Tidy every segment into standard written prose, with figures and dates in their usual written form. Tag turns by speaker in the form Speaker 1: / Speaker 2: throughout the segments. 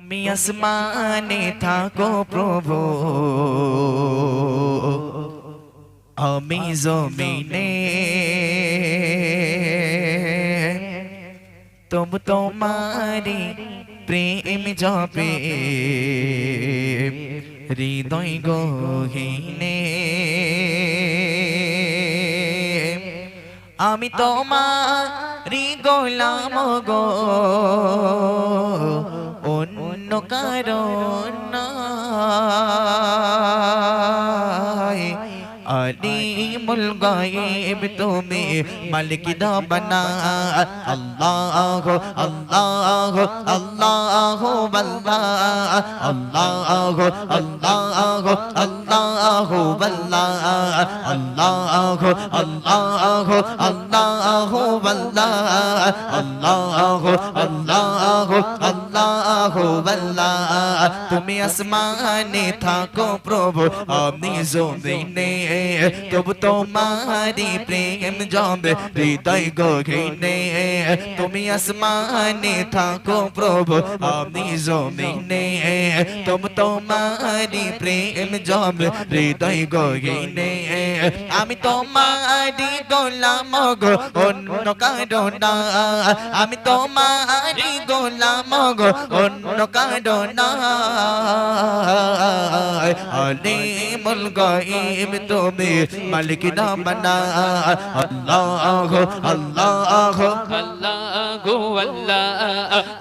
Speaker 1: তুমি আসমানে থাকো প্রভু, আমি জমিনে, তবু তোমারি প্রেম জপে হৃদয় গহীনে। আমি তোমারি গোলাম গো, অন্য কারণ নয়। আলিমুল গায়ব তুমি, মালিক রব্বানা। আল্লাহ আল্লাহ আল্লাহ আল্লাহ, আল্লাহ আল্লাহ আল্লাহ আল্লাহ, আল্লাহ আল্লাহ আল্লাহ আল্লাহ, আল্লাহ আল্লাহ আল্লাহ আল্লাহ। তুমি আসমানে থাকো প্রভু, আমি জমিনে, তবু তোমারি প্রেম জমে হৃদয় গহীনে। তুমি আসমানে থাকো প্রভু, আমি জমিনে, তবু তোমারি প্রেম জমে হৃদয় গহীনে। আমি তোমারি গোলাম গো, অন্য কারণ না। আমি তোমারি গোলাম গো, অন্য কারণ না। আলিমুল গায়ব তুমি, মালিক রব্বানা। আল্লাহ আল্লাহ
Speaker 2: আল্লাহ আল্লাহ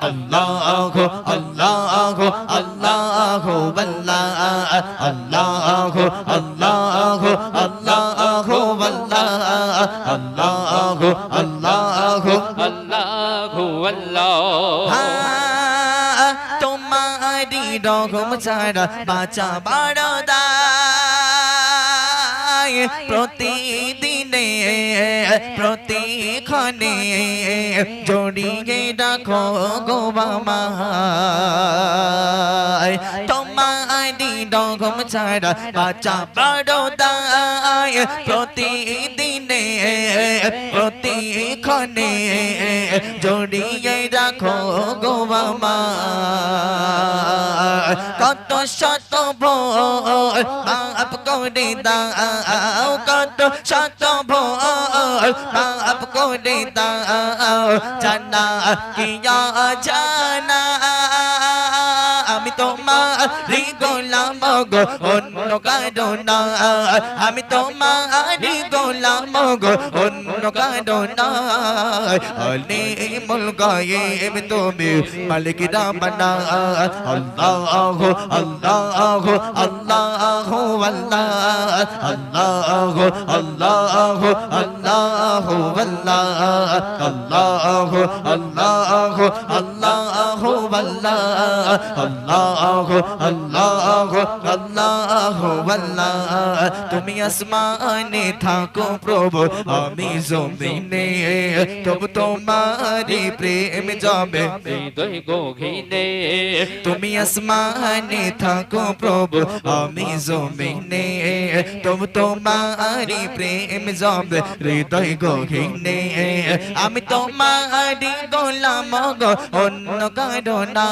Speaker 1: আল্লাহ আল্লাহ আল্লাহ আল্লাহ, আল্লাহ আল্লাহ আল্লাহ আল্লাহ, আল্লাহ
Speaker 2: আল্লাহ।
Speaker 1: তোমারি রকম ছাড়া বাঁচা বড় দায়। প্রতিদিনে প্রতিক্ষণে জড়িয়ে রাখো গো আমায়। তোমারি রকম ছাড়া বাঁচা বড় দায়। প্রতিদিনে প্রতিক্ষণে জড়িয়ে রাখো গো আমায়। কত শত ভোর মাফ করে দাও, কত শত ভোর মাফ করে দাও। জানা কিয়া জানা, আমি তোমারি গোলাম গো, অন্য কারণ না। আমি তোমারি গোলাম গো, অন্য কারণ না। আলিমুল গায়ব তুমি, মালিক রব্বানা। আল্লাহ আল্লাহ আল্লাহ আল্লাহ, আল্লাহ আল্লাহ আল্লাহ আল্লাহ, আল্লাহ আল্লাহ আল্লাহ আল্লাহ, আল্লাহ আল্লাহ আল্লাহ আল্লাহ। তুমি আসমানে থাকো প্রভু, আমি জমিনে, তবু তোমারি প্রেম জমে
Speaker 2: হৃদয় গহীনে।
Speaker 1: তুমি আসমানে থাকো প্রভু, আমি জমিনে, তবু তোমারি প্রেম জমে হৃদয় গহীনে। আমি তোমারি গোলাম গো, অন্য কারণ না।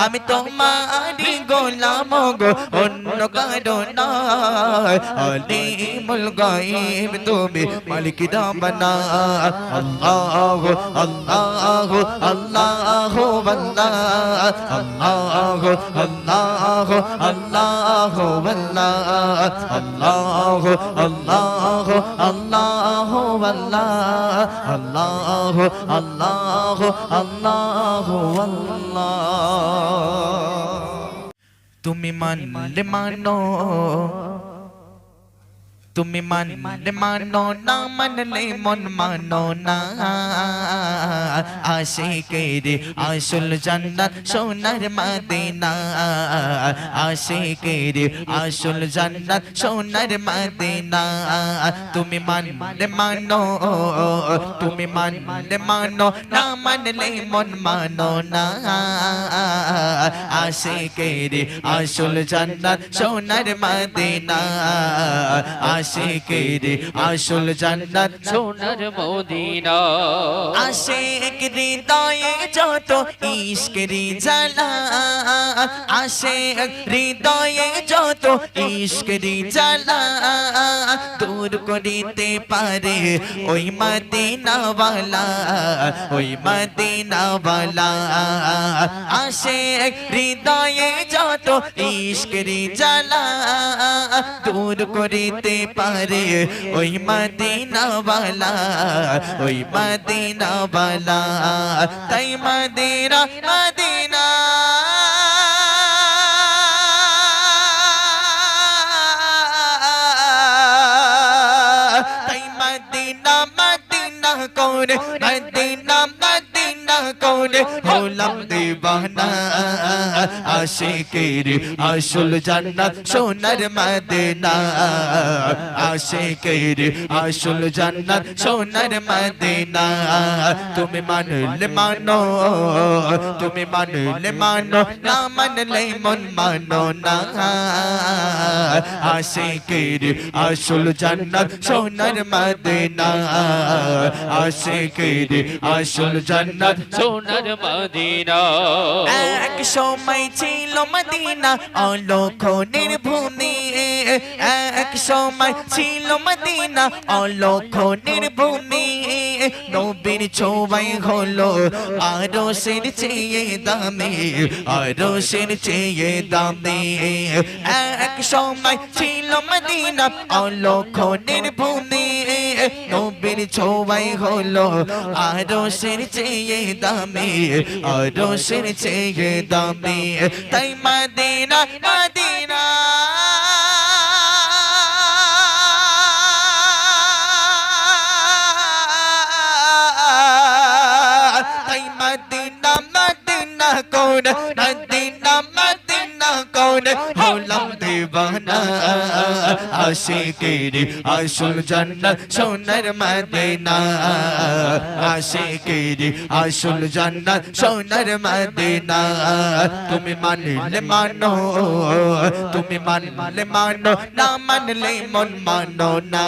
Speaker 1: আমি তোমারি গোলাম গো, অন্য কারণ না। আলিমুল গায়ব তুমি, মালিক রব্বানা। আল্লাহ আল্লাহ আল্লাহ আল্লাহ, আল্লাহ আল্লাহ আল্লাহ আল্লাহ, আল্লাহ আল্লাহ আল্লাহ আল্লাহ, আল্লাহ আল্লাহ আল্লাহ আল্লাহ। তুমি মানলে মানো, তুমি মানলে মানো, না মানলে মন মানো না। আশিকের আসল জান্নাত সোনার মদিনা, আশিকের আসল জান্নাত সোনার মদিনা। তুমি মানলে মানো, তুমি মানলে মানো, না মানলে মন মানো না। আশিকের আসল জান্নাত সোনার মদিনা, আশিকের আসল জান্নাত
Speaker 2: সোনার মদিনা।
Speaker 1: আশিক হৃদয়ে যত ইশকের জ্বালা, আসে হৃদয়ে যত ইশকেরি জ্বালা দূর করিতে পারে ওই মদিনাওয়ালা ওই মদিনাওয়ালা আসে হৃদয়ে যত ইশকেরি জ্বালা দূর করিতে পারে ওই মদিনাওয়ালা ওই মদিনাওয়ালা তাই মদিনা মদিনা তাই মদিনা মদিনা করে মদিনা মদিনা করে হলাম দিওয়ানা আশিকের আসল জান্নাত সোনার মদিনা আশিকের আসল জান্নাত সোনার মদিনা তুমি মানলে মানো তুমি মানলে মানো না মানলে মন মানো না আশিকের আসল জান্নাত সোনার মদিনা আশিকের আসল জান্নাত
Speaker 2: সোনার মদিনা
Speaker 1: এক সময় ছিল মদিনা অলক্ষণের ভূমি এক সময় ছিল মদিনা অলক্ষণের ভূমি নবীর ছোঁয়ায় হলো আরো সের চেয়ে দামি আরো সের চেয়ে দামি এক সময় ছিল মদিনা অলক্ষণের ভূমি নবীর ছোঁয়ায় হলো আরো সের চেয়ে দামি আরো সের চেয়ে দামি তাই মদিনা মদিনা তাই মদিনা মদিনা কোন মদিনা মদিনা কোন হলাম দিওয়ানা আশিকের আসল জান্নাত সোনার মদিনা আশিকের আসল জান্নাত সোনার মদিনা তুমি মানলে মানো তুমি মানলে মানো না মানলে মন মানো না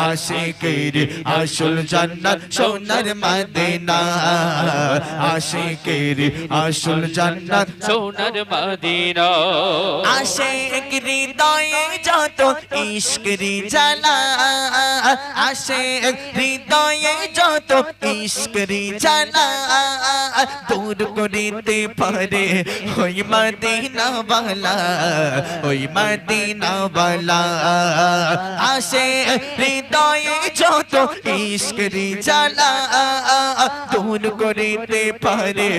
Speaker 1: আশিকের আসল জান্নাত সোনার মদিনা আশিকের আসল জান্নাত
Speaker 2: সোনার মদিনা
Speaker 1: আশিক হৃদয়ে যত ইশকেরি জ্বালা আশিক হৃদয়ে যত ইশকেরি জ্বালা দূর করিতে পারে ওই মদিনাওয়ালা ওই মদিনাওয়ালা আশিক হৃদয়ে যত ইশকেরি জ্বালা দূর করিতে পারে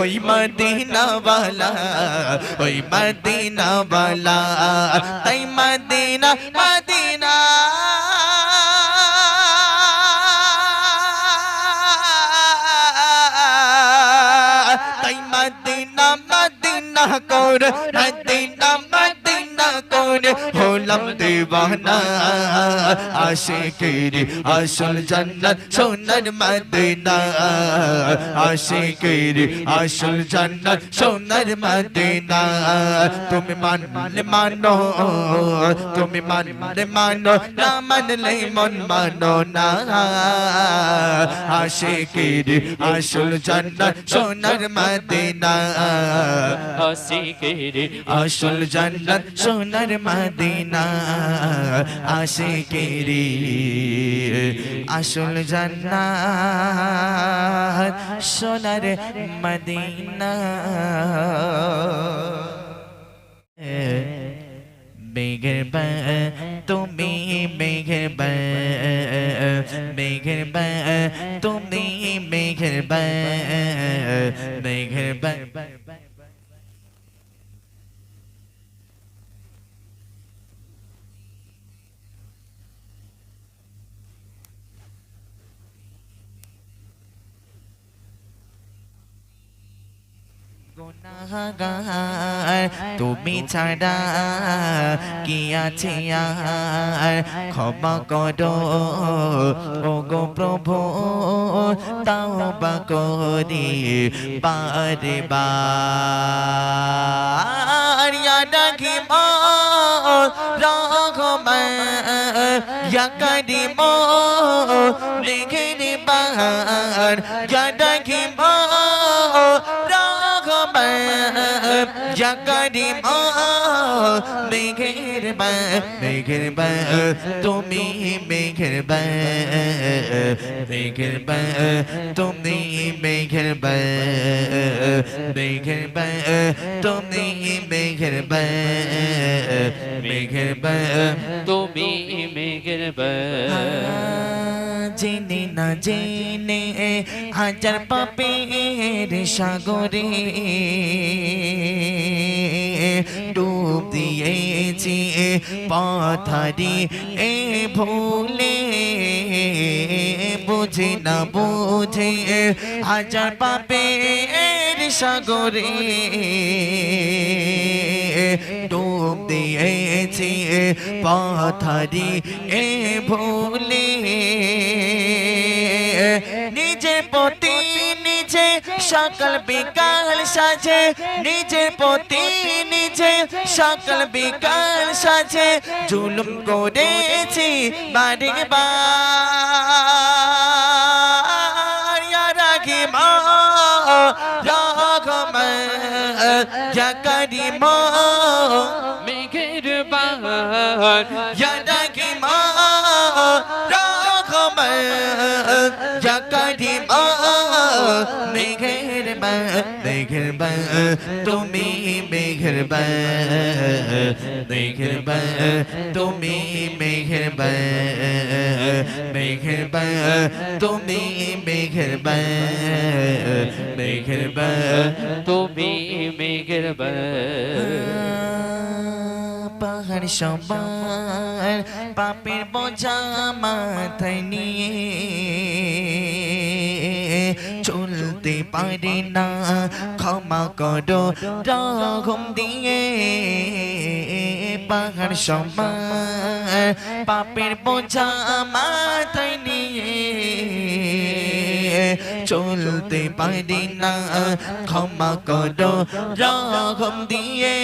Speaker 1: ওই মদিনাওয়ালা ওই মদিনাওয়ালা তাই মদিনা মদিনা তাই মদিনা মদিনা কর মদিনা মদিনা কর হলাম দিওয়ানা আশিকের আসল জান্নাত সোনার মদিনা আশিকের আসল জান্নাত সোনার মদিনা তুমি মানলে মানো তুমি মানলে মানো না মানলে মন মানো না আশিকের আসল জান্নাত সোনার মদিনা
Speaker 2: আশিকের
Speaker 1: আসল জান্নাত সোনার মদিনা আশিকের আসল জান্নাত সোনার মদিনা মেঘবা তুমি মেঘবা মেঘবা তুমি মেঘবা মেঘবা গুনাহগার তুমি ছাড়া কি আছে আর ক্ষমা করো ও গো প্রভু তাওবা করি বারে বার ইয়া রাহিম রহমান ইয়া কারীম মেঘের বাহার ইয়া রাহিম Ya Karim Meherban Tumi Meherban Tumi Meherban Tumi Meherban
Speaker 2: তুমি মেহেরবান
Speaker 1: জেনে না জেনে হাজার পাপের সাগরে ডুব দিয়েছি পথারি এ ভুলে বুঝে না বুঝে হাজার পাপের সাগরে ডুব দিয়েছি পথারি এ ভুলে নিজের প্রতি নিজে সকাল বিকাল সাজে নিজের প্রতি নিজে সকাল বিকাল সাজে জুলুম করেছি বারে বার রাখিম রাগম কারিম
Speaker 2: মেহেরবান
Speaker 1: রাখিম রাগম কারিম মেঘরবান তুমি মেঘরবান তুমি মেঘরবান তুমি মেঘরবান
Speaker 2: তুমি মেহেরবান
Speaker 1: পাহাড় সবার পাপের বোঝা মাথায় নিয়ে চলতে পারি না ক্ষমা করো রহম দিয়ে পাহাড় সবার পাপের বোঝা মাথায় নিয়ে চলতে পারি না ক্ষমা করো রহম দিয়ে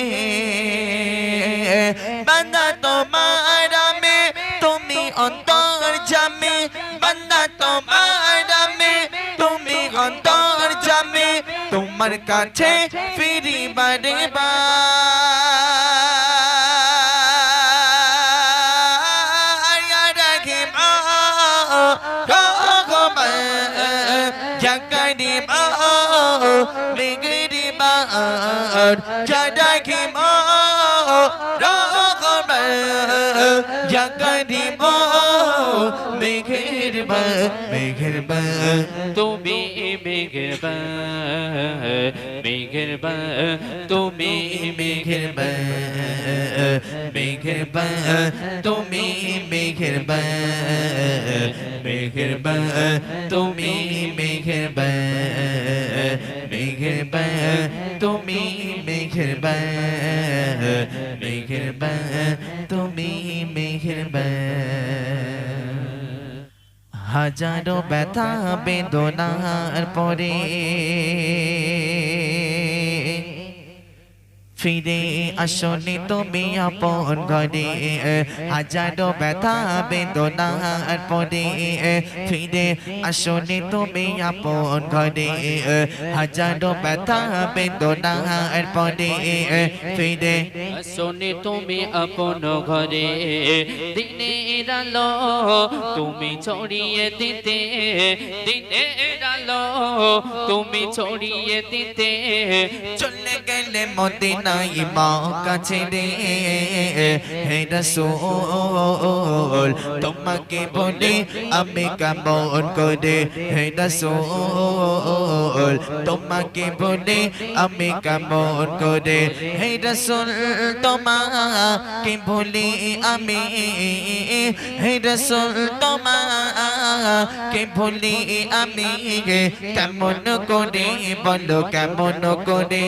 Speaker 1: বান্দা তোমার আমি তুমি অন্তর জামে বান্দা তোমার আমি তুমি অন্তর জামে তোমার কাছে ফিরি বারে মেঘরবান
Speaker 2: তুমি মেহেরবান মেহেরবান তুমি
Speaker 1: মেঘরবান তুমি মেঘরবান তুমি মেঘরবান তুমি মেঘরবান তুমি মেঘরবান হাজারো ব্যথা বেদনার পরে ফিরে আসনি তুমি আপন ঘরে হাজারো ব্যথা বেদনার পরে ফিরে আসনি তুমি আপন ঘরে হাজারো ব্যথা বেদনার পরে ফিরে
Speaker 2: আসনি তুমি আপন ঘরে দিনের আলো তুমি ছড়িয়ে দিতে দিনের আলো তুমি ছড়িয়ে দিতে
Speaker 1: চলে গেলে মদিনায় কাছে রে হে রাসূল তোমাকে বলে আমি কেমন করে হে রাসূল তোমাকে বলে আমি কেমন করে হে রাসূল তোমাকে বলে আমি হে রাসূল তোমাকে বলে আমি কেমন করে বলো কেমন করে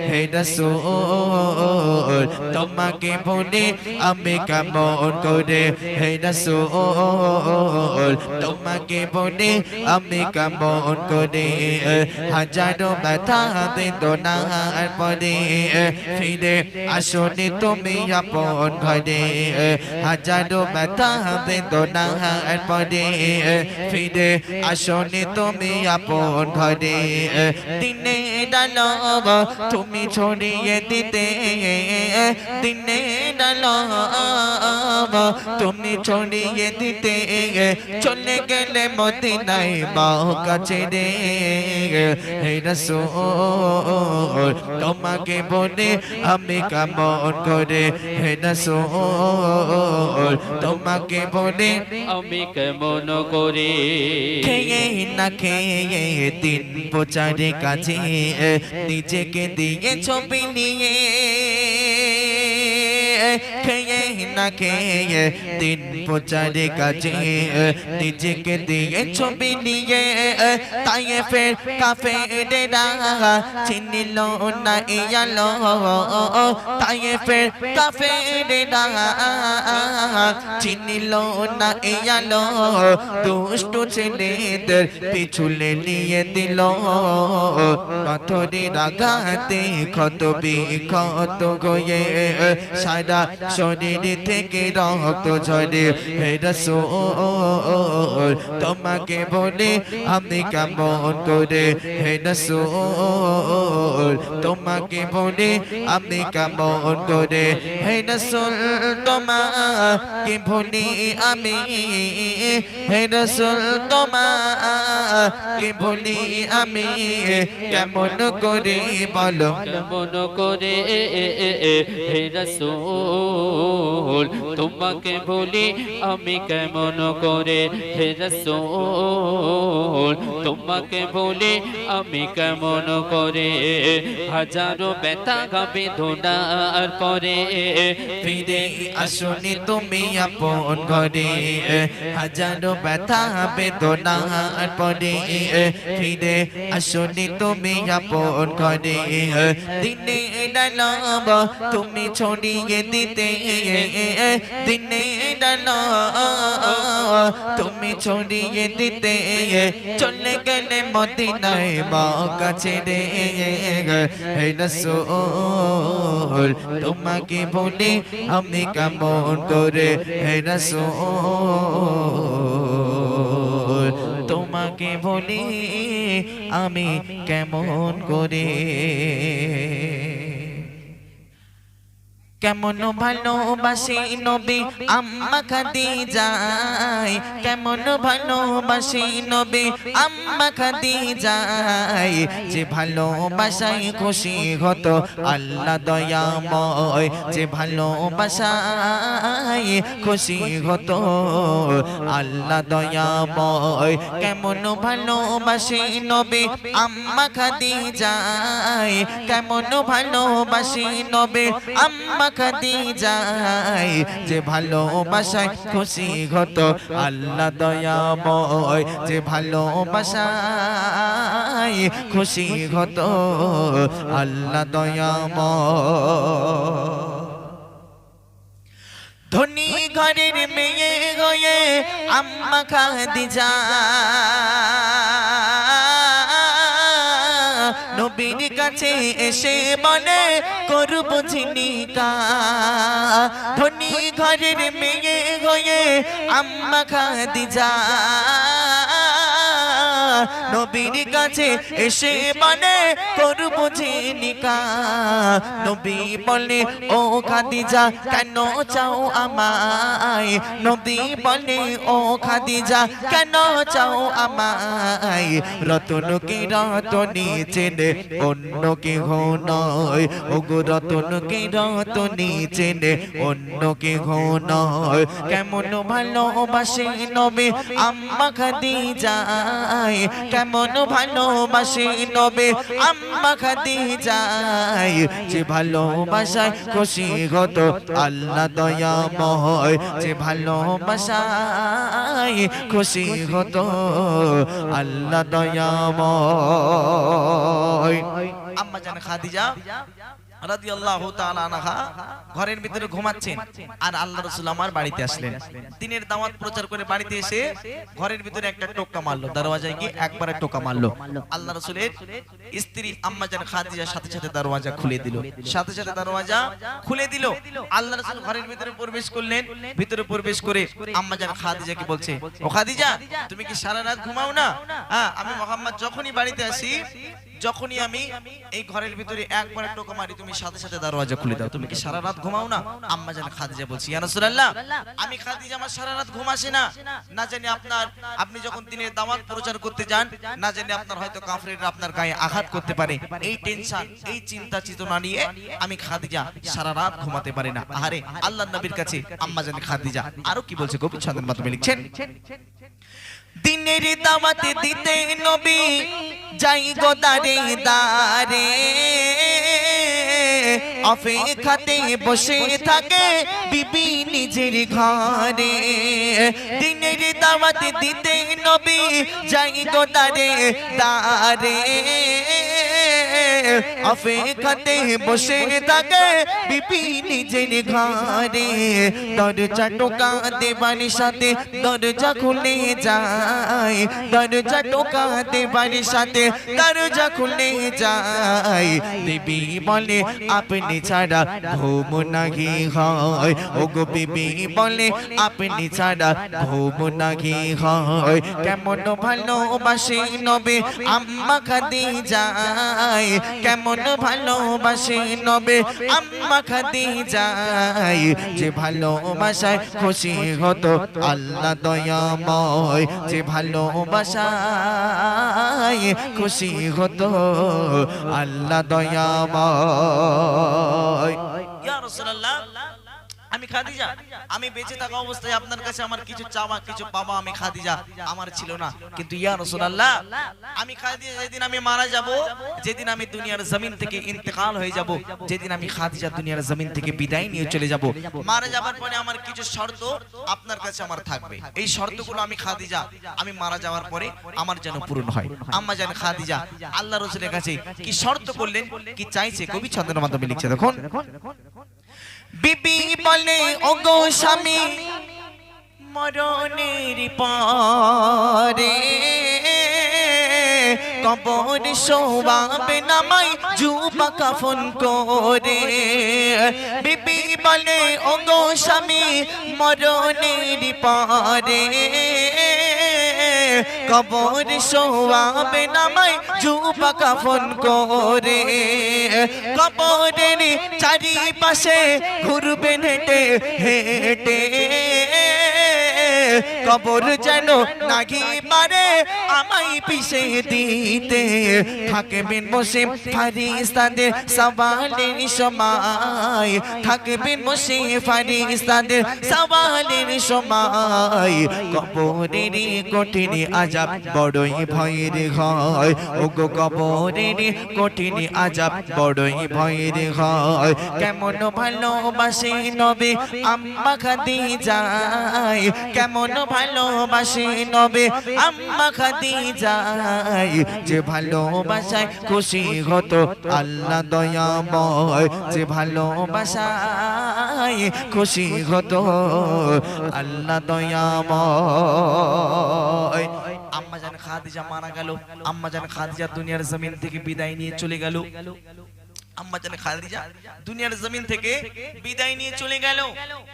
Speaker 1: হে রাসূল তোমাকে ভুলে আমি কেমন করে হে রাসূল তোমাকে ভুলে আমি কেমন করে হাজারো ব্যথা বেদনার পরে ফিরে আসনি তুমি আপন ঘরে হাজারো ব্যথা বেদনার পরে ফিরে আসনি তুমি আপন ঘরে দিনে ডালো তুমি ছড়িয়ে দিতে দিনে ডালো তুমি ছড়িয়ে দিতে চলে গেলে মদিনায় মাও কাছে রে হে রাসূল তোমাকে বলে আমি কেমন করে হে রাসূল তোমাকে বলে
Speaker 2: আমি কেমন করে
Speaker 1: খেয়ে না খেয়ে দিন প্রচারে কাজে নিজেকে দিয়ে ছবি নিয়ে খেয়ে না খেয়ে দিন প্রচারে কাজে নিজেকে দিয়ে ছবি নিয়ে তাই ফের কাফেরেরা চিনিল না ইয়ালো তাই ফের কাফেরেরা চিনিল না ইয়ালো দুষ্ট ছেলেদের পিছুলে নিয়ে দিল পাথরের আঘাতে ক্ষত বিক্ষত হয়ে সারা শরীর থেকে রক্ত ঝরে হে রাসূল তোমাকে বলে আমি কেমন করে হে রাসূল তোমাকে বলে আমি কেমন করে হে রাসূল তোমাকে ভুলি আমি হে রাসূল তোমাকে ভুলি আমি কেমন করে বলো
Speaker 2: কেমন করে হে রাসূল তোমাকে বলি আমি কেমন করে হে রাসূল তোমাকে বলি আমি কেমন করে হাজারো ব্যথা বেদনার পরে
Speaker 1: ফিরে আসনি তুমি আপন ঘরে হাজারো ব্যথা বেদনার পরে ফিরে আসনি তুমি আপন ঘরে দিনে ডালো তুমি ছড়িয়ে দিতে দিনে ডালো তুমি ছড়িয়ে দিতে চলে গেলে মদিনায় মা কাছে রে হে রাসূল তোমাকে বলে আমি কেমন করে হে রাসূল তোমাকে বলি আমি কেমন করে কেমন ভালোবাসি নবী আম্মা খাদিজায় কেমন ভালোবাসি নবী আম্মা খাদিজায় যে ভালোবাসায় খুশি হতো আল্লাহ দয়াময় যে ভালোবাসায় খুশি হতো আল্লাহ দয়াময় কেমন ভালোবাসি নবী আম্মা খাদিজায় কেমন ভালোবাসি নবী আম্মা খাদিজায় যে ভালোবাসায় খুশি হতো আল্লাহ দয়াময় যে ভালোবাসায় খুশি হতো আল্লাহ দয়াময় ধনী ঘরের মেয়ে হয়ে আম্মা খাদিজা নবীর কাছে এসে বলে করব ঝিনিকা ধনী ঘরের মেয়ে হয়ে আম্মা খাদিজা নবীর কাছে এসে বলে করব ঝিনিকা নবী বলে ও খাদিজা কেন চাও আমায় নবী বলে ও খাদিজা কেন চাও আমায় রতনকে রতনী চেনে অন্য কেহ নয় ওগো রতনকে রতনী চেনে অন্য কেহ নয় কেমন ভালোবাসে নবী আম্মা খাদিজায় কেমন ভালোবাসে নবী আম্মা খাদিজায় যে ভালোবাসায় খুশি হতো আল্লাহ দয়াময় যে ভালোবাসায় খুশি হতো আল্লাহ দয়াময় আম্মা জান খাদিজা রাদিয়াল্লাহু তাআলা আনহা ঘরের ভিতরে ঘুমাচ্ছেন আর আল্লাহ রাসূল আমার বাড়িতে আসলেন। দিনের দাওয়াত প্রচার করে বাড়িতে এসে ঘরের ভিতরে একটা টোকা মারলো, দরওয়াজায় গিয়ে একবারে টোকা মারলো। আল্লাহ রাসূলের স্ত্রী আম্মা জান খাদিজা সাথে সাথে দরওয়াজা খুলে দিল, সাথে সাথে দরওয়াজা খুলে দিল। আল্লাহ রাসূল ঘরের ভিতরে প্রবেশ করলেন। ভিতরে প্রবেশ করে আম্মা জান খাদিজাকে বলছে, ও খাদিজা তুমি কি সারা রাত ঘুমাও না? হ্যাঁ, আমি মুহাম্মদ যখনই বাড়িতে আসি, যখনই আমি এই ঘরের ভিতরে একবার টোকা মারি, তুমি সাথে সাথে দরওয়াজা খুলে দাও, তুমি কি সারা রাত ঘুমাও না? আম্মা জান খাদিজা বলছি, ইয়া রাসূলুল্লাহ আমি খাদিজা আমার সারা রাত ঘুম আসে না। না জানি আপনি যখন দিনের দাওয়াত প্রচার করতে যান, না জানি আপনার হয়তো কাফিররা আপনার গায়ে আঘাত করতে পারে, এই টেনশন এই চিন্তা চেতনা নিয়ে আমি খাদিজা সারা রাত ঘুমাতে পারি না। আরে আল্লাহর নবীর কাছে আম্মা জান খাদিজা আরো কি বলছে কবি ছন্দের মাধ্যমে লিখছেন, দিনের দাওয়াতে দিতে নবী যাই গো দারে দারে, অপেক্ষাতে বসে থাকে বিবি নিজের ঘরে। দিনের দাওয়াতে দিতে নবী যাই গো দারে দারে, অপেক্ষাতে বসে থাকে বিবি নিজের ঘরে। দরজা টোকা দেবার সাথে দরজা খুলে যায়, দরজা টোকা দেবার সাথে দরজা খুলে যায়। বিবি বলে আপনি ছাড়া ঘুম নাহি হয়, ও গো বিবি বলে আপনি ছাড়া ঘুম নাহি হয়। কেমন ভালোবাসে নবী আম্মা খাদিজা, কেমন ভালোবাসে নবী আম্মা খাদিজা, যে ভালোবাসায় খুশি হতো আল্লাহ দয়াময়, যে ভালোবাসায় খুশি হতো আল্লাহ দয়াময়। ইয়া রাসূলুল্লাহ আমি খাদিজা আমি বেঁচে থাকা অবস্থায় আপনার কাছে আমার কিছু চাওয়া কিছু পাওয়া আমি খাদিজা আমার ছিল না, কিন্তু ইয়া রাসূলুল্লাহ আমি খাদিজা যেদিন আমি মারা যাব, যেদিন আমি দুনিয়ার জমিন থেকে ইন্তেকাল হয়ে যাব, যেদিন আমি খাদিজা দুনিয়ার জমিন থেকে বিদায় নিয়ে চলে যাব, মারা যাবার পরে আমার কিছু শর্ত আপনার কাছে আমার থাকবে। এই শর্তগুলো আমি খাদিজা আমি মারা যাওয়ার পরে আমার যেন পূরণ হয়। আম্মা জান খাদিজা আল্লাহ রাসূলের কাছে কি শর্ত করলেন, কি চাইছে কবি ছন্দের মাধ্যমে লিখছে দেখুন, বিবি বলে ওগো স্বামী মরণের পরে কবর শোয়াবে নামাই জুবা কাফন করে। বিবি বলে ওগো স্বামী মরণের পরে কবর শোয়াবে নামাই জুবা কাফন করে। কবরের চারিপাশে ঘুরবেন হেঁটে হেঁটে, কবর যেন নাগি মারে আমায় পিছে দিতে, থাকবেন বসে ফারিস্তাদের সওয়ালের সময়, থাকবেন বসে ফারিস্তাদের সওয়ালের সময়। কবরের কঠিন আযাব বড়ই ভয়ের হয়, ওগো কবরের কঠিন আযাব বড়ই ভয়ের হয়। কেমন ভালোবাসে নবী আম্মা খাদিজা, কেমন ভালোবাসে নবী আম্মা খাদিজা, যে ভালোবাসায় খুশি হতো আল্লাহ দয়াময়, যে ভালোবাসায় খুশি হতো আল্লাহ দয়াময়। আম্মা জান খাদিজা মারা গেল, আম্মা জান খাদিজা দুনিয়ার জমিন থেকে বিদায় নিয়ে চলে গেল। আম্মা জান খাদিজা দুনিয়ার জমিন থেকে বিদায় নিয়ে চলে গেল।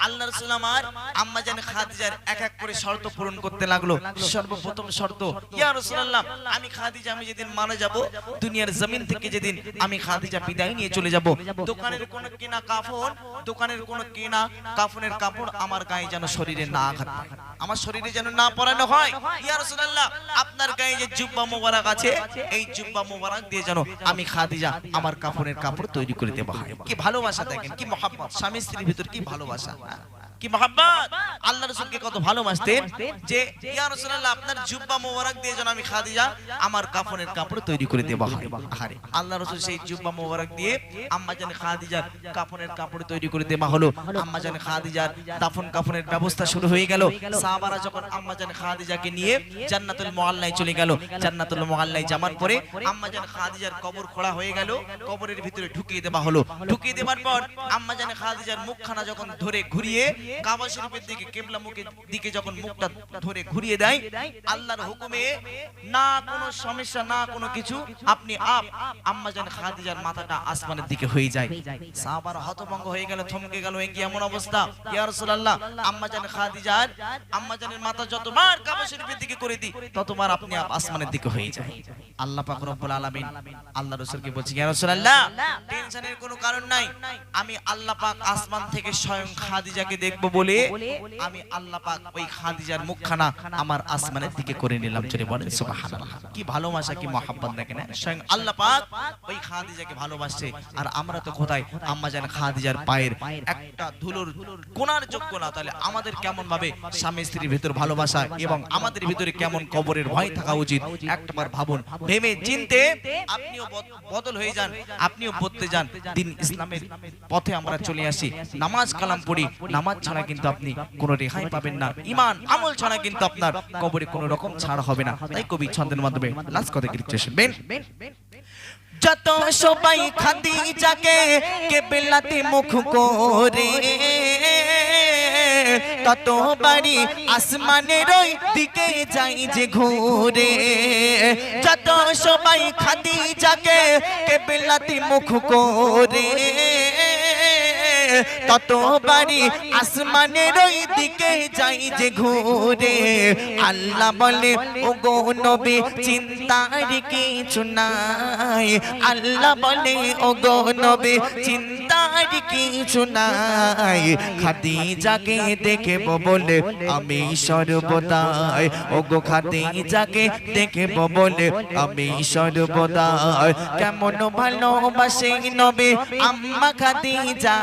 Speaker 1: আল্লাহ রাসূল আমার আম্মা জান খাদিজার এক এক করে শর্ত পূরণ করতে লাগলো। সর্বপ্রথম শর্ত, ইয়া রাসূলুল্লাহ আমি খাদিজা আমি যেদিন মারা যাব, দুনিয়ার জমিন থেকে যেদিন আমি খাদিজা বিদায় নিয়ে চলে যাব, দোকানের কোন কেনা কাফন, দোকানের কোন কেনা কাফনের কাপড় আমার গায়ে যেন শরীরে না আঘাত পায়, আমার শরীরে যেন না পরানো হয়। ইয়া রাসূলুল্লাহ আপনার গায়ে যে জুব্বা মোবারক আছে, এই জুব্বা মোবারক দিয়ে যেন আমি খাদিজা আমার কাফনের কাপড় তৈরি করে দেওয়া হয়। কি ভালোবাসা দেখেন, কি মহব্বত, স্বামী স্ত্রীর ভিতর কি ভালোবাসা। কি মহব্বত, আল্লাহ রাসূলকে কত ভালোবাসতেন যে ইয়া রাসূলুল্লাহ আপনার জুব্বা মোবারক দিয়ে যেন আমি খাদিজা আমার কাফনের কাপড় তৈরি করে দেব। আরে আল্লাহ রাসূল সেই জুব্বা মোবারক দিয়ে আম্মা জান খাদিজার কাফনের কাপড় তৈরি করে দেওয়া হলো। আম্মা জান খাদিজার দাফন কাফনের ব্যবস্থা শুরু হয়ে গেল। সাহাবারা যখন আম্মা জান খাদিজাকে নিয়ে জান্নাতুল মুআল্লায় চলে গেল, জান্নাতুল মুআল্লায় যাওয়ার পরে আম্মা জান খাদিজার কবর খোঁড়া হয়ে গেল, কবরের ভিতরে ঢুকিয়ে দেওয়া হলো। ঢুকিয়ে দেওয়ার পর আম্মা জান খাদিজার মুখখানা যখন ধরে ঘুরিয়ে কাবা শরীফের দিকে কিবলা মুখের দিকে যখন মুখটা ধরে ঘুরিয়ে দেয়, আল্লাহর হুকুমে না কোনো সমস্যা না কোনো কিছু, আপনি আম্মা জান খাদিজার মাথাটা আসমানের দিকে হয়ে যায়। সাহাবারা হতভম্ব হয়ে গেল, থমকে গেল, এই কি এমন অবস্থা ইয়া রাসূলুল্লাহ, আম্মা জান খাদিজার আম্মা জানের মাথা যতবার কাবা শরীফের দিকে করে দিই ততবার আপনি আসমানের দিকে হয়ে যায়। আল্লাহ পাক রব্বুল আলামিন আল্লাহ রাসূলকে বলছে ইয়া রাসূলুল্লাহ টেনশনের কোনো কারণ নাই, আমি আল্লাহ পাক আসমান থেকে স্বয়ং খাদিজাকে দেখব বলে আমি আল্লাহ পাক ওই খাদিজার মুখখানা আমার আসমানের দিকে করে নিলাম। চলে বলেন সুবহানাল্লাহ। কি ভালোবাসা, কি মহব্বত দেখেন, স্বয়ং আল্লাহ পাক ওই খাদিজাকে ভালোবাসে। আর আমরা তো কোথায় আম্মা জান খাদিজার পায়ের একটা ধুলোর কোনার যোগ্য না, তাহলে আমাদের কেমন ভাবে স্বামী স্ত্রীর ভিতর ভালোবাসা এবং আমাদের ভিতরে কেমন কবরের ভয় থাকা উচিত একবার ভাবুন, ভেবে চিন্তে আপনিও বদল হয়ে যান, আপনিও বদলে যান, দিন ইসলামের পথে আমরা চলে আসি। নামাজ কালাম পড়ি, নামাজ ছাড়া কিন্তু আপনি কোনো রেহাই পাবেন না, ঈমান আমল ছাড়া কিন্তু আপনার কবরে কোনো রকম ছাড় হবে না। তাই কবি ছন্দের মাধ্যমে লাস্ট কথা লিখতে শুনবেন, যত সবাই খাদিজাকে কিবলাতে মুখ করে তত বাড়ি আসমানের ওই দিকে যাই যে ঘুরে, যত সবাই খাদিজাকে কিবলাতে মুখ করে তত বাড়ি আসমানের ওই দিকে যাই যে ঘুরে। আল্লাহ বলে ও গো নবী চিন্তার কিছু নাই, আল্লাহ বলে ও গো নবী চিন্তার কিছু নাই, খাদিজাকে দেখব বলে আমি সর্বদাই, ও গো খাদিজাকে দেখব বলে আমি সর্বদাই। কেমন ভালোবাসে নবী আম্মা খাদিজা,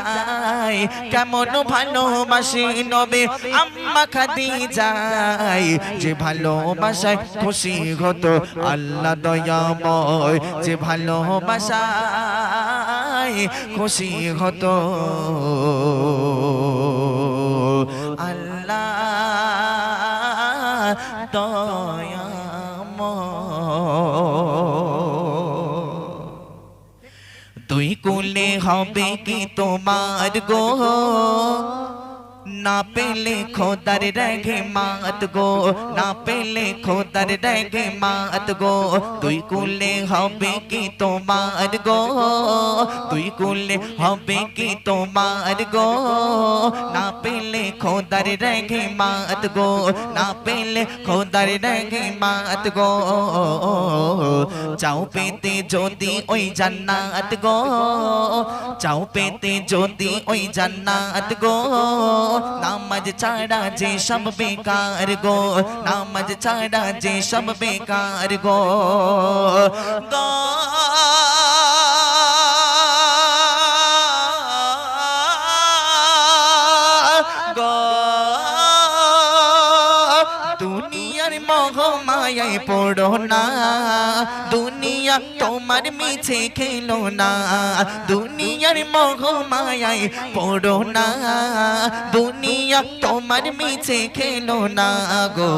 Speaker 1: কেমন ভালোবাসে নবী আম্মা খাদিজাই, যে ভালোবাসায় খুশি হতো আল্লাহ দয়াময়, যে ভালোবাসায় খুশি হতো আল্লাহ দয়াময়। দুই কুলে হবে কি তোমার গো, না পেলে খোদার রেগে মাত গো, না পেলে খোদার রেগে মাত গো। দুই কুলে হবে কি তোমার গো, দুই কুলে হবে কি তোমার গো, না পেলে খোদার রেগে মাত গো, না পেলে খোদার রেগে মাত গো। চাও পেতে যদি ওই জান্নাত গো, চাও পেতে যদি ওই জান্নাত গো, নামাজ ছাড়া যে সব বেকার গো, নামাজ ছাড়া যে সব বেকার গো। দুনিয়ার মোহ মায়ায় পড়ো না, দুনিয়া তোমার মিছে খেলো না, দুনিয়ার মোহ মায়ায় পড়ো না, দুনিয়া তোমার মিছে খেলো না গো।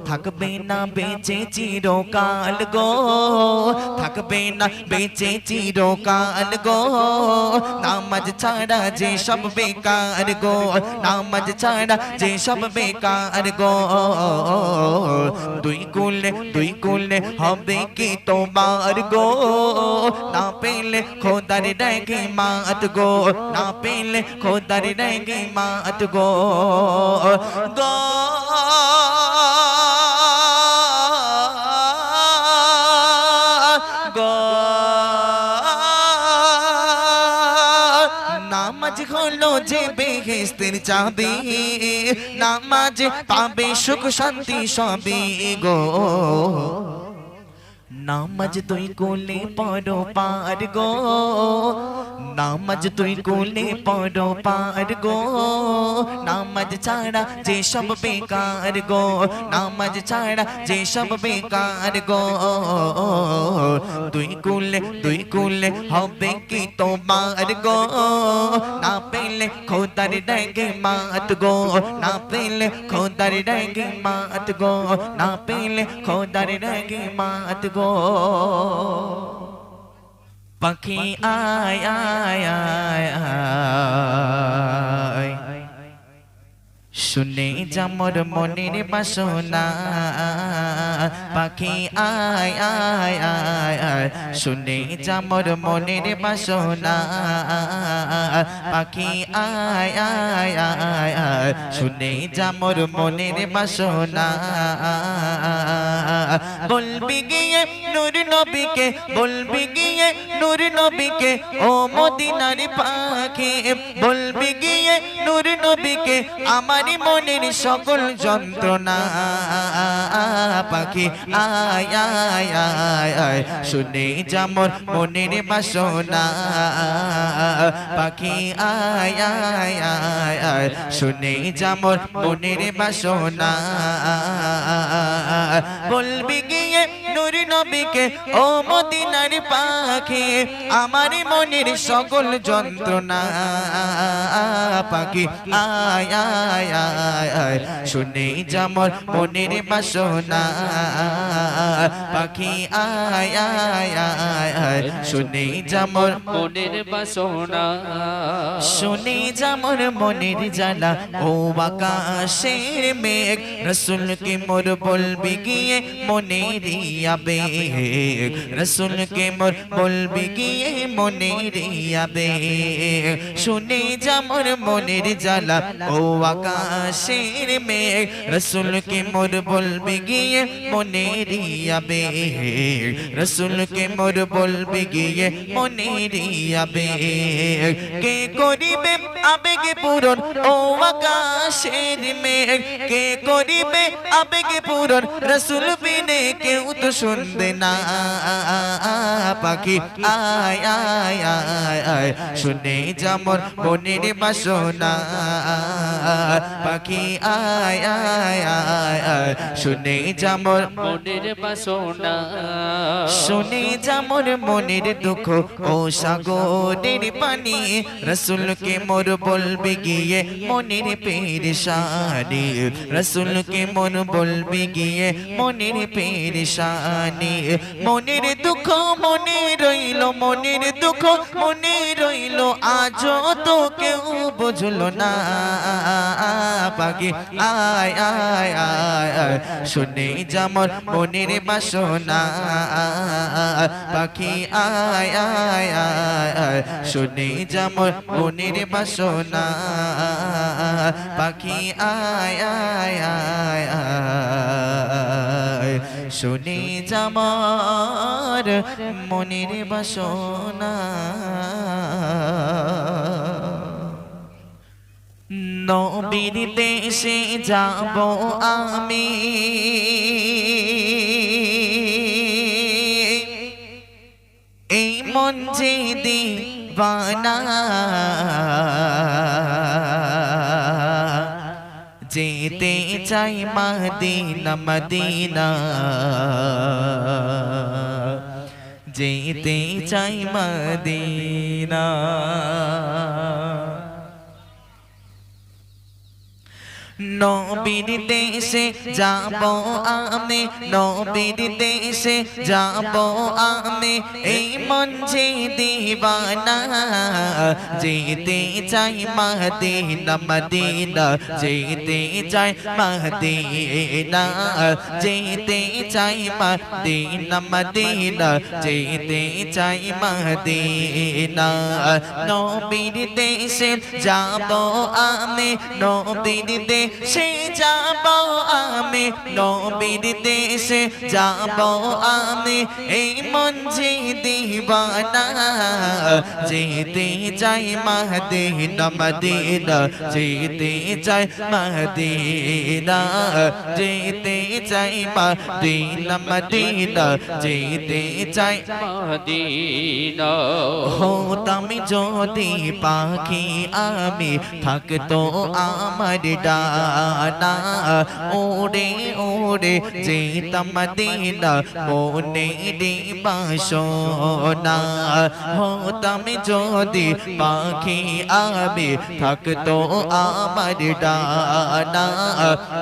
Speaker 1: থাকবে না বেঁচে চিরকাল গো, থাকবে না বেঁচে চিরকাল গো। নামাজ ছাড়া যে সব বেকার গো, নামাজ ছাড়া যে সব বেকার গো। দুই কুলে হবে কি তোমার গো, না পেলে খোদার রেগে মাত গো, না পেলে খোদার রেগে মাত গো। গো নামাজ হলো যে বেহেশতের চাবি, নামাজ পাবে সুখ শান্তি সবই গো। নামাজ তুই কোলে পড়ো পার গো, নামাজ তুই কোলে পড়ো পার গো, নামাজ ছাড়া যে সব বেকার গো, নামাজ ছাড়া যে সব বেকার গো, তুই কোলে হবে কি তোমার গো, না পেলে খোদার ডাকে মাত গো, না পেলে খোদার ডাকে মাত গো, না পেলে খোদার ডাকে মাত গো। পাখি আয় আয় আয় আয়, শুনে যা মোর মনের বাসনা, পাখি আয় আয় আয় আয়, শুনে যা মোর মনের বাসনা, পাখি আয় আয় আয় আয়, শুনে যা মোর মনের বাসনা। বলবি গিয়ে নূর নবীকে, বলবি গিয়ে নূর নবীকে, ও মদিনার পাখি, বলবি গিয়ে নূর নবীকে আমারি মনের সকল যন্ত্রণা, পাখি আয় আয় আয় আয়, শুনে যা মোর মনের বাসনা, পাখি আয় আয় আয় আয়, শুনে যা মোর মনের বাসনা। বলবি গিয়ে নূর নবীকে, ও মদিনার পাখি আমার মনের সকল যন্ত্রণা, পাখি আয় আয় আয় আয়, শুনে যা মোর মনের বাসনা, পাখি আয় আয় আয় আয়, শুনে যা মোর
Speaker 2: মনের বাসনা,
Speaker 1: শুনে যা মোর মনের জ্বালা, ও আকাশের মেঘ রসুলকে মোর বলবি গিয়ে মনের আবেগ, রসুলকে মোর বলবি গিয়ে মনের আবেগ, শুনে যা মোর মনের জ্বালা, ও আকাশের মেঘ রসুলকে মোর বলবি গিয়ে মনের আবেগ, রসুলকে মোর বলবি গিয়ে মনের আবেগ। কে করিবে আবেগে পূরণ, ও আকাশের মেঘ, কে করিবে আবেগে পূরণ, রসুল বিনে কেউ তো শুনবে না, পাখি আয় আয় আয় আয়, শুনে যা মোর মনের বাসনা, পাখি আয় আয় আয় আয়, শুনে যা মোর
Speaker 2: মনের বাসনা,
Speaker 1: শুনে যা মোর মনের দুঃখ, ও সাগরের পানি রসুলকে মোর বলবি গিয়ে মনের পেরেশানি, রসুলকে মোর বলবি গিয়ে মনের পেরেশানি, মনের দুঃখ মনে রইল, মনের দুঃখ মনে রইল, আজও তো কেউ বুঝলো না, পাখি আয় আয় আয় আয়, শুনে যা মোর মনের বাসনা, পাখি আয় আয় আয় আয়, শুনে যা মোর মনের বাসনা, পাখি আয় আয় আয় আয়, শুনে যা মোর মনের বাসনা। নবীর দেশে যাব আমি, এই মন যে দিবানা, যেতে চাই মদিনা মদিনা, যেতে চাই মদিনা। নবীর দেশে যাব আমি, নবীর দেশে যাব আমি, এই মন যে দিবানা, যেতে চাই মদিনা মদিনা, যেতে চাই মদিনা, যেতে চাই মদিনা মদিনা, যেতে চাই মদিনা। নবীর দেশে যাব আমি, নবীর দেশে দেশে যাব আমি নবীর দেশে যাব আমি এই মন যে দিবানা যেতে চাই মদিনা মদিনা যেতে চাই মদিনা যেতে চাই মদিনা মদিনা যেতে চাই
Speaker 2: মদিনা
Speaker 1: হতাম যদি পাখি আমি থাকতো আমার ডানা ওরে ওরে যেতাম মদিনা মনে বাসনা হতাম যদি পাখি আমি থাকতো আমার ডানা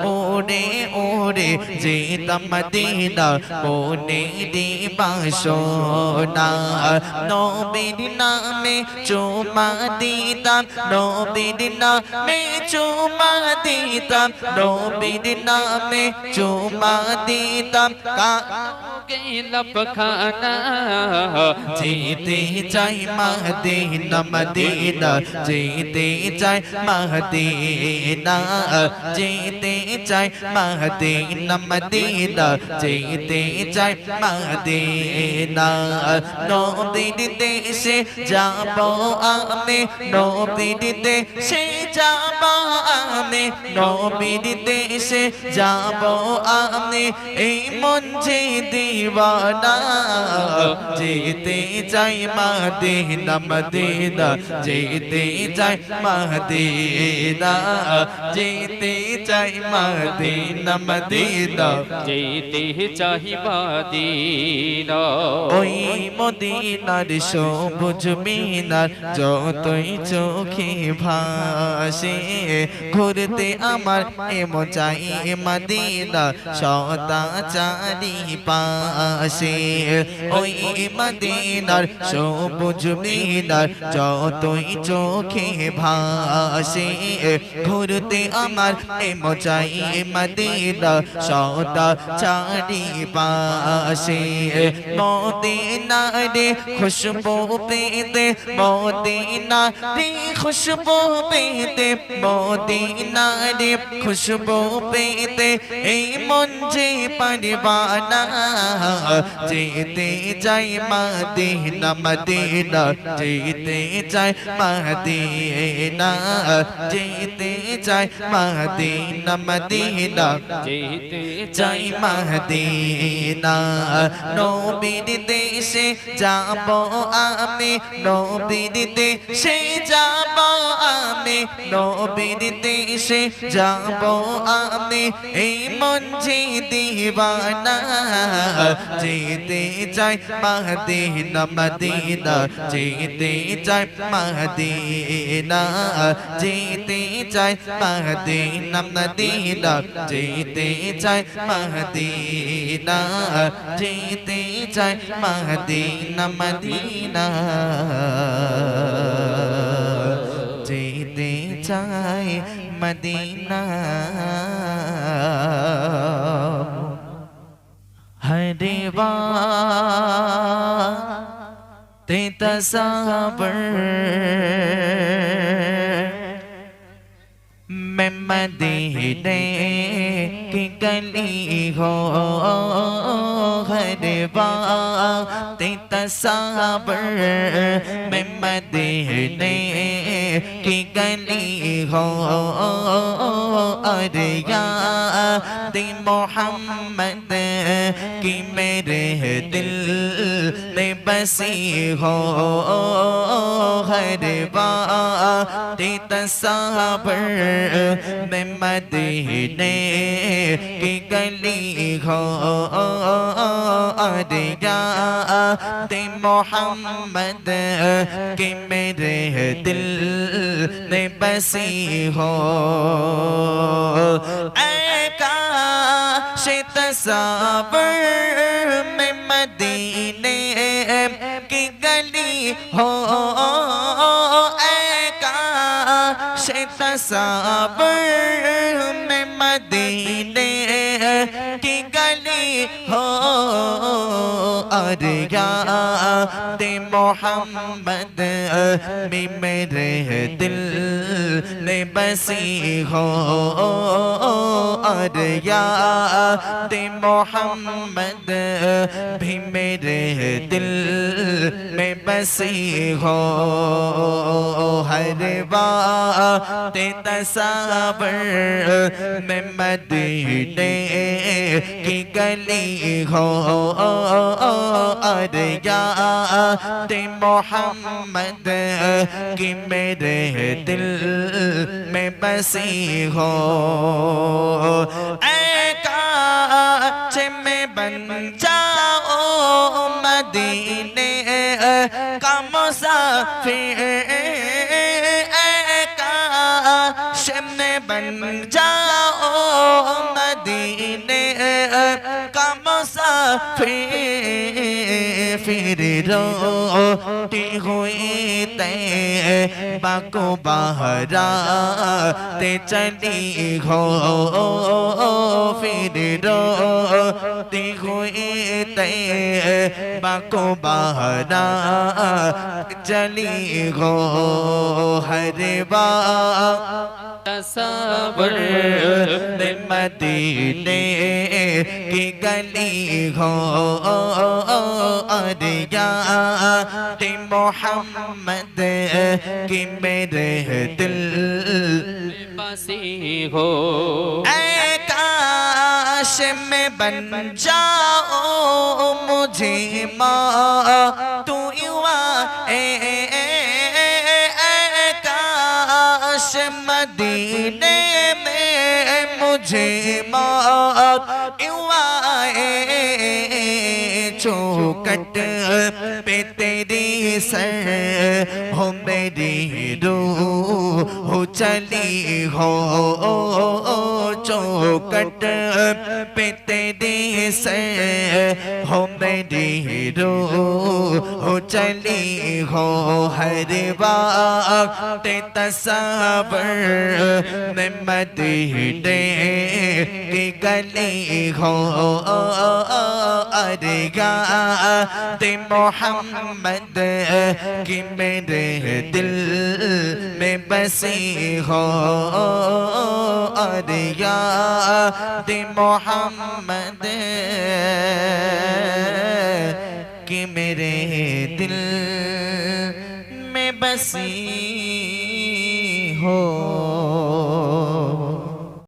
Speaker 1: ওরে ওরে যেতাম মদিনা মনে বাসনা নবীর নামে চুমা দিতাম নবীর নামে চুমা দিতাম নবীর নামে চুমা দিতাম
Speaker 2: লপখানা
Speaker 1: যেতে চাই মদিনা মদিনা যেতে চাই মদিনা যেতে চাই মদিনা মদিনা যেতে চাই মদিনা নবীর দেশে যাব আমি নবীর দেশে যাব আমি নবীর দেশে যাব আমি এই মন যে দিবানা যেতে চাই মদিনা মদিনা যেতে চাই মদিনা যেতে চাই মদিনা মদিনা
Speaker 2: যেতে চাহি মদিনা
Speaker 1: ওই মদিনার সবুজ মিনার যতই চোখে ভাসে ঘুরতে আমার এমন চাই মদিনা সদা চারি পাশে ওই মদিনার সবুজ মিনার যতই চোখে ভাসে ঘুরতে আমার এমন চাই মদিনা সদা চারি পাশে মদিনা রে খুশবু পেতে মদিনা রে খুশবু পেতে মদিনা রে খুশবু পেতে এই মন যে পারবানা যেতে চাই মদিনা মদিনা যেতে চাই মদিনা যেতে চাই মদিনা মদিনা
Speaker 2: যেতে
Speaker 1: চাই মদিনা নবীর দেশে যাব আমি নবীর দেশে যাব আমি নবীর দেশে যাব আমি এই মন যে দিবানা যেতে চাই মদিনা মদিনা যেতে চাই মদিনা যেতে চাই মদিনা মদিনা যেতে চাই মদিনা যেতে চাই মদিনা মদিনা যেতে চাই মদিনা हरे ते तसाबर मैं मदीने की गली हो हरे ते तसाबर मैं मदीने की गली हो अरे याद मोहम्मद कि मेरे दिल में बसी हो हर बात तसाबर में मदीने की गली हो अरे याद मोहम्मद कि मेरे दिल में बसी हो तसावर में मदीने की गली हो तसावर में मदीने की गली हो और याद मोहम्मद में मेरे दिल में बसी हो और याद मोहम्मद भी मेरे दिल में बसी हो हर बात तस्वर में मदीने की गली हो और याद मोहम्मद की मेरे दिल में बसी हो ऐ कांच में बन जाओ मदीने का मुसाफिर काश में बन जाओ मदीने का मुसाफिर फिर रोटी हुई तैबा को बहरा ते चली हो फिर रोटी हुई तैबा को बहरा चली हो हर बार
Speaker 2: तसव्वुर
Speaker 1: मदीने की गली हो और याद मोहम्मद की मेरे दिल
Speaker 2: बसी हो
Speaker 1: ऐ काश में बन जाओ मुझे माँ तू युवा काश मदीने में मुझे मौत युवाए चौकट पे तेरी सर हो मेरी रूह हो चली हो चौकट पे तेरी सर हो मेरी रूह हो चली हो हर वक्त तस्वर में मदीने की गली हो और याद मोहम्मद की मेरे दिल में बसी हो और याद मोहम्मद की मेरे दिल में बसी हो।